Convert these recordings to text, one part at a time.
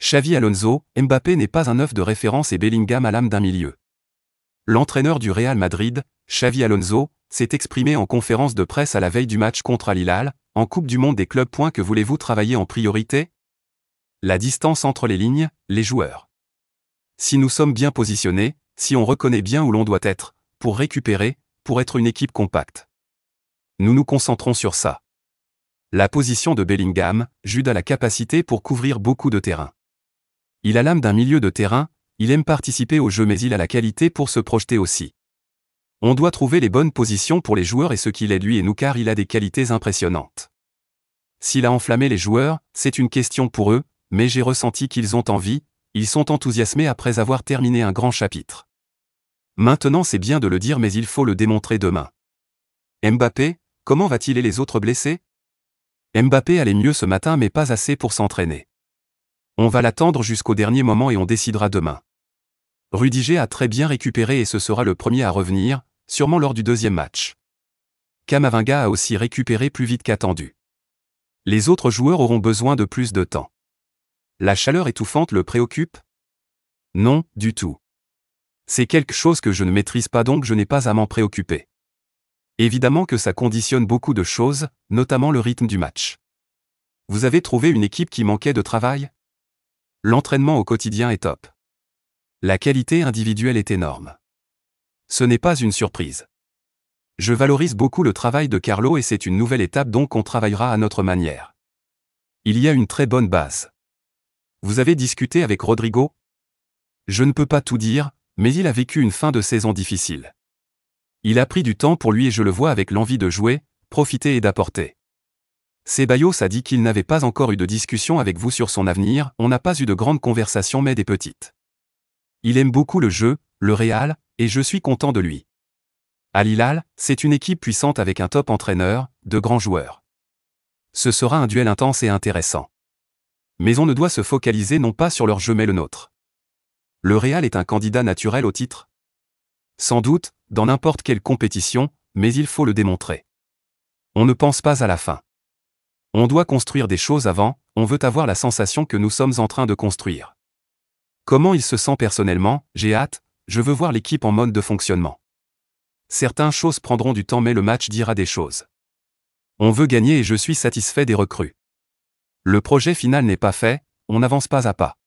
Xavi Alonso, Mbappé n'est pas un œuf de référence et Bellingham à l'âme d'un milieu. L'entraîneur du Real Madrid, Xavi Alonso, s'est exprimé en conférence de presse à la veille du match contre Al Hilal, en Coupe du Monde des clubs. Que voulez-vous travailler en priorité? La distance entre les lignes, les joueurs. Si nous sommes bien positionnés, si on reconnaît bien où l'on doit être, pour récupérer, pour être une équipe compacte. Nous nous concentrons sur ça. La position de Bellingham, Jude a la capacité pour couvrir beaucoup de terrain. Il a l'âme d'un milieu de terrain, il aime participer au jeu mais il a la qualité pour se projeter aussi. On doit trouver les bonnes positions pour les joueurs et ce qu'il est lui et nous car il a des qualités impressionnantes. S'il a enflammé les joueurs, c'est une question pour eux, mais j'ai ressenti qu'ils ont envie, ils sont enthousiasmés après avoir terminé un grand chapitre. Maintenant c'est bien de le dire mais il faut le démontrer demain. Mbappé, comment va-t-il et les autres blessés? Mbappé allait mieux ce matin mais pas assez pour s'entraîner. On va l'attendre jusqu'au dernier moment et on décidera demain. Rudiger a très bien récupéré et ce sera le premier à revenir, sûrement lors du deuxième match. Camavinga a aussi récupéré plus vite qu'attendu. Les autres joueurs auront besoin de plus de temps. La chaleur étouffante le préoccupe? Non, du tout. C'est quelque chose que je ne maîtrise pas donc je n'ai pas à m'en préoccuper. Évidemment que ça conditionne beaucoup de choses, notamment le rythme du match. Vous avez trouvé une équipe qui manquait de travail? L'entraînement au quotidien est top. La qualité individuelle est énorme. Ce n'est pas une surprise. Je valorise beaucoup le travail de Carlo et c'est une nouvelle étape donc on travaillera à notre manière. Il y a une très bonne base. Vous avez discuté avec Rodrigo? Je ne peux pas tout dire, mais il a vécu une fin de saison difficile. Il a pris du temps pour lui et je le vois avec l'envie de jouer, profiter et d'apporter. Ceballos a dit qu'il n'avait pas encore eu de discussion avec vous sur son avenir, on n'a pas eu de grandes conversations mais des petites. Il aime beaucoup le jeu, le Real, et je suis content de lui. Al Hilal, c'est une équipe puissante avec un top entraîneur, de grands joueurs. Ce sera un duel intense et intéressant. Mais on ne doit se focaliser non pas sur leur jeu mais le nôtre. Le Real est un candidat naturel au titre? Sans doute, dans n'importe quelle compétition, mais il faut le démontrer. On ne pense pas à la fin. On doit construire des choses avant, on veut avoir la sensation que nous sommes en train de construire. Comment il se sent personnellement? J'ai hâte, je veux voir l'équipe en mode de fonctionnement. Certaines choses prendront du temps mais le match dira des choses. On veut gagner et je suis satisfait des recrues. Le projet final n'est pas fait, on avance pas à pas.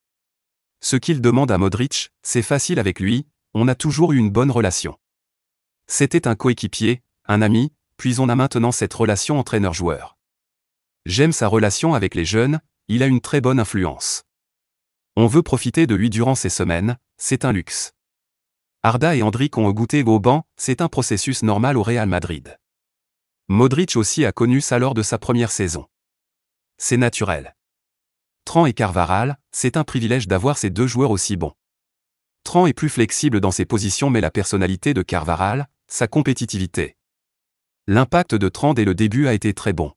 Ce qu'il demande à Modric, c'est facile avec lui, on a toujours eu une bonne relation. C'était un coéquipier, un ami, puis on a maintenant cette relation entraîneur-joueur. J'aime sa relation avec les jeunes, il a une très bonne influence. On veut profiter de lui durant ces semaines, c'est un luxe. Arda et Endrick ont goûté au banc, c'est un processus normal au Real Madrid. Modric aussi a connu ça lors de sa première saison. C'est naturel. Tran et Carvajal, c'est un privilège d'avoir ces deux joueurs aussi bons. Tran est plus flexible dans ses positions mais la personnalité de Carvajal, sa compétitivité. L'impact de Tran dès le début a été très bon.